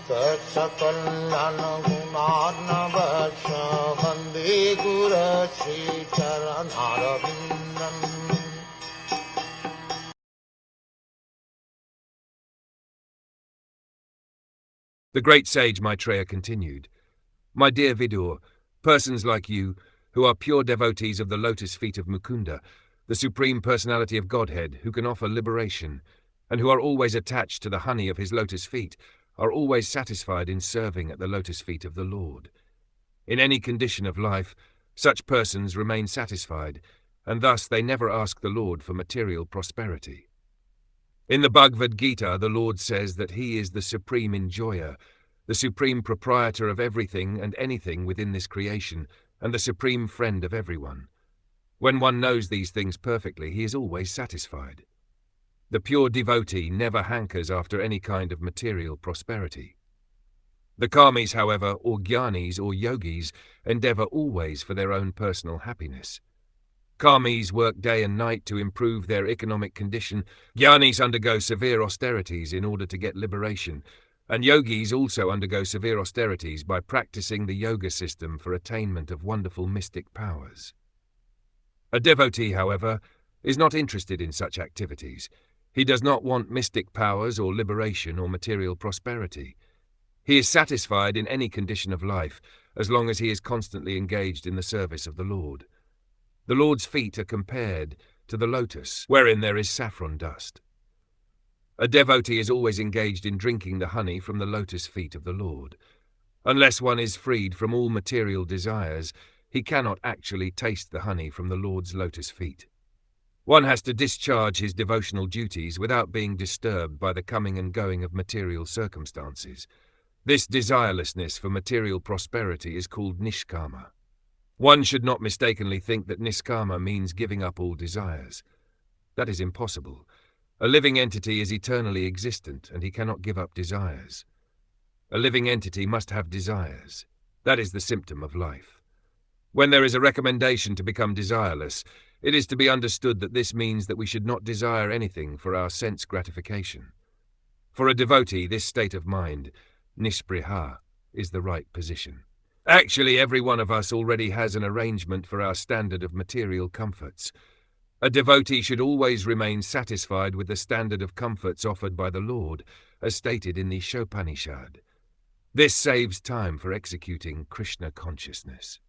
Saksakallan gunarnavasya Vande Guru Sri Charanarvindam. The great sage Maitreya continued, "My dear Vidur, persons like you, who are pure devotees of the lotus feet of Mukunda, the Supreme Personality of Godhead, who can offer liberation, and who are always attached to the honey of his lotus feet, are always satisfied in serving at the lotus feet of the Lord. In any condition of life, such persons remain satisfied, and thus they never ask the Lord for material prosperity. In the Bhagavad Gita, the Lord says that he is the supreme enjoyer, the supreme proprietor of everything and anything within this creation, and the supreme friend of everyone. When one knows these things perfectly, he is always satisfied. The pure devotee never hankers after any kind of material prosperity. The karmis, however, or jnanis or yogis, endeavor always for their own personal happiness. Karmis work day and night to improve their economic condition, jnanis undergo severe austerities in order to get liberation, and yogis also undergo severe austerities by practicing the yoga system for attainment of wonderful mystic powers. A devotee, however, is not interested in such activities. He does not want mystic powers or liberation or material prosperity. He is satisfied in any condition of life, as long as he is constantly engaged in the service of the Lord. The Lord's feet are compared to the lotus, wherein there is saffron dust. A devotee is always engaged in drinking the honey from the lotus feet of the Lord. Unless one is freed from all material desires, he cannot actually taste the honey from the Lord's lotus feet. One has to discharge his devotional duties without being disturbed by the coming and going of material circumstances. This desirelessness for material prosperity is called nishkama. One should not mistakenly think that niskama means giving up all desires. That is impossible. A living entity is eternally existent, and he cannot give up desires. A living entity must have desires. That is the symptom of life. When there is a recommendation to become desireless, it is to be understood that this means that we should not desire anything for our sense gratification. For a devotee, this state of mind, nispriha, is the right position. Actually, every one of us already has an arrangement for our standard of material comforts. A devotee should always remain satisfied with the standard of comforts offered by the Lord, as stated in the Shopanishad. This saves time for executing Krishna consciousness.